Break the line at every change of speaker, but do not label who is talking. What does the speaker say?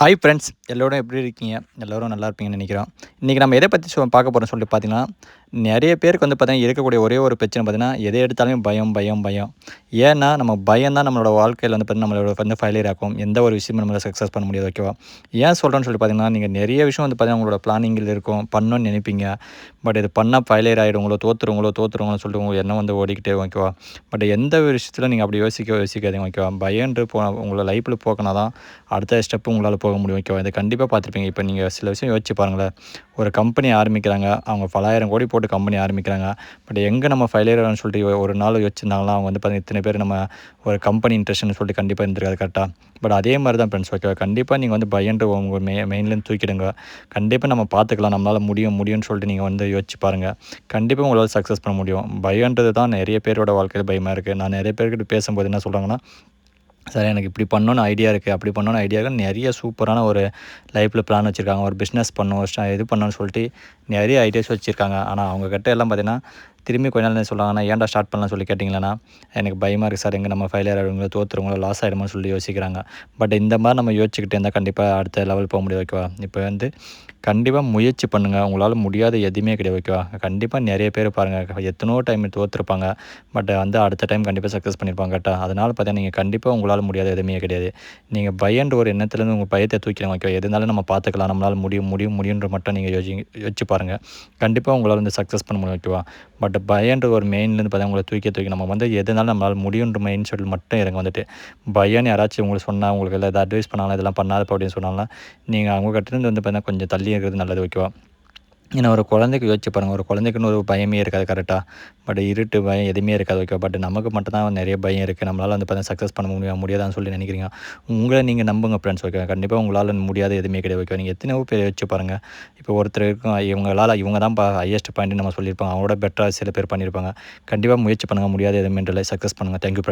Hi friends, எல்லோரும் எப்படி இருக்கீங்க? எல்லோரும் நல்லா இருப்பீங்கன்னு நினைக்கிறோம். இன்றைக்கி நம்ம எதை பற்றி பார்க்க போகிறோம்னு சொல்லிட்டு பார்த்தீங்கன்னா, நிறைய பேருக்கு வந்து பார்த்தீங்கன்னா, இருக்கக்கூடிய ஒரே ஒரு பிரச்சனை பார்த்தீங்கன்னா, எதை எடுத்தாலுமே பயம், பயம், பயம். ஏன்னா, நம்ம பயம் தான் நம்மளோட வாழ்க்கையில வந்து பார்த்தீங்கன்னா, நம்மளோட வந்து ஃபெயிலியர் ஆக்கும். எந்த ஒரு விஷயமும் நம்மளால சக்ஸஸ் பண்ண முடியாது, ஓகேவா? ஏன் சொல்கிறேன்னு சொல்லிட்டு பார்த்தீங்கன்னா, நீங்க நிறைய விஷயம் வந்து பார்த்தீங்கன்னா, உங்களோட பிளானிங்கில இருக்கும். பண்ணணும்னு நினைப்பீங்க. பட் இது பண்ணா ஃபெயிலியர் ஆயிடுங்களோ, தோத்துருங்களோன்னு சொல்லிட்டு உங்க எண்ணம் வந்து ஓடிக்கிட்டே ஓகேவா? பட் எந்த ஒரு விஷயத்திலும் நீங்க அப்படி யோசிக்காதீங்க, ஓகேவா? பயம்ன்றது உங்களோட லைஃப்ல போக்குனா தான் அடுத்த ஸ்டெப் உங்களால போக முடியும், ஓகேவா? இத கண்டிப்பா பார்த்துருப்பீங்க. இப்ப நீங்க சில விஷயம் யோசிச்சு பாருங்களேன். ஒரு கம்பெனி ஆரம்பிக்கிறாங்க. அவங்க பலாயிரம் கோடி போட்டு கம்பெனி ஆரம்பிக்கிறாங்க. பட் எங்க நம்ம ஃபெயிலியர் ஆனோம்னு சொல்லிட்டு ஒரு நாள் யோசிச்சிருந்தாங்களா, அவங்க வந்து பார்த்தீங்கன்னா, இத்தனை பேர் நம்ம ஒரு கம்பெனி இன்ட்ரெஸ்ட்ன்னு சொல்லிட்டு கண்டிப்பா இருந்திருக்காது, கரெக்ட்டா? பட் அதே மாரி தான் ஃப்ரெண்ட்ஸ், ஓகேவா? கண்டிப்பா நீங்க வந்து பயம்ன்ற உங்க மெயின்லேருந்து தூக்கிடுங்க. கண்டிப்பா நம்ம பார்த்துக்கலாம். நம்மளால முடியும்னு சொல்லிட்டு நீங்க வந்து யோசிச்சு பாருங்க. கண்டிப்பா உங்களால சக்ஸஸ் பண்ண முடியும். பயம்ன்றது தான் நெறைய பேரோட வாழ்க்கையில பயமா இருக்கு. நான் நெறைய பேர்கிட்ட பேசும்போது என்ன சொல்றாங்கன்னா, சார் எனக்கு இப்படி பண்ணணும்னு ஐடியா இருக்குது, அப்படி பண்ணணும்னு ஐடியா இருக்குன்னு நிறைய சூப்பரான ஒரு லைஃப்பில் பிளான் வச்சுருக்காங்க. ஒரு பிஸ்னஸ் பண்ணணும், இது பண்ணணும்னு சொல்லிட்டு நிறைய ஐடியாஸ் வச்சுருக்காங்க. ஆனால் அவங்க கிட்ட எல்லாம் பார்த்தீங்கன்னா, திரும்பி கொஞ்ச நாள் என்ன சொல்லுவாங்கன்னா, ஏன்டா ஸ்டார்ட் பண்ணலாம்னு சொல்லி கேட்டிங்களன்னா, எனக்கு பயமாக இருக்குது சார், எங்கே நம்ம ஃபெயிலியர் ஆகிடுங்களோ, தோற்றுருங்களோ, லாஸ் ஆகிடுமோன்னு சொல்லி யோசிக்கிறாங்க. பட் இந்த மாதிரி நம்ம யோசிச்சுக்கிட்டு இருந்தால் கண்டிப்பாக அடுத்த லெவல் போக முடியும், ஓகேவா? இப்போ வந்து கண்டிப்பாக முயற்சி பண்ணுங்கள். உங்களால் முடியாத எதுவுமே கிடையாது, ஓகேவா? கண்டிப்பாக நிறைய பேர் பாருங்கள், எத்தனோ டைம் தோற்றுருப்பாங்க. பட் வந்து அடுத்த டைம் கண்டிப்பாக சக்ஸஸ் பண்ணியிருப்பாங்க, கரெக்ட்டா? அதனால் பார்த்தீங்கன்னா, நீங்கள் கண்டிப்பாக உங்களால் முடியாத எதுவுமே கிடையாது. நீங்கள் பயன்ற ஒரு எண்ணத்துலேருந்து உங்கள் பயத்தை தூக்கிடுங்க, ஓகேவா? எது இருந்தாலும் நம்ம பார்த்துக்கலாம், நம்மளால் முடியும்ன்ற மட்டும் நீங்கள் யோசிச்சு பாருங்கள். கண்டிப்பாக உங்களால் வந்து சக்ஸஸ் பண்ண முடியும், ஓகேவா? பட் பயன்ற ஒரு மெயின்லேருந்து பார்த்தீங்கன்னா, உங்களை தூக்கி நம்ம வந்து எது இருந்தாலும் நம்மளால் முடியுன்ற மைண்ட் செட்டில் மட்டும் இருங்க வந்துட்டு. பயம்னு யாராச்சும் உங்களுக்கு சொன்னால், உங்களுக்கு எதாவது அட்வைஸ் பண்ணாலும், இதெல்லாம் பண்ணாதப்பா அப்படின்னு சொன்னாலும், நீங்கள் அவங்க கிட்டேருந்து வந்து பார்த்தீங்கன்னா, கொஞ்சம் தள்ளி இருக்கிறது நல்லது, ஓகேவா? ஏன்னா ஒரு குழந்தைக்கு யோசிச்சு பாருங்கள், ஒரு குழந்தைக்குன்னு ஒரு பயமே இருக்காது, கரெக்டாக? பட் இருட்டு பயம் எதுவுமே இருக்காது, ஓகே? பட் நமக்கு மட்டும் தான் நிறைய பயம் இருக்குது. நம்மளால் வந்து பார்த்தீங்கன்னா சக்ஸஸ் பண்ண முடியாதான்னு சொல்லி நினைக்கிறீங்க. உங்களை நீங்கள் நம்புங்க ஃப்ரெண்ட்ஸ், ஓகே? கண்டிப்பாக உங்களால் முடியாத எதுவுமே கிடையாது, ஓகே? நீங்கள் எத்தனையோ பேர் யோசிச்சு பாருங்கள். இப்போ ஒருத்தர் இருக்கும், இவங்க தான் ஹையஸ்ட் பாயிண்ட்னு நம்ம சொல்லியிருப்பாங்க. அவங்களோட பெட்டராக சில பேர் பண்ணியிருப்பாங்க. கண்டிப்பாக முயற்சி பண்ணுங்கள், முடியாத எதுவுமே சக்ஸஸ் பண்ணுங்கள். தேங்க்யூ.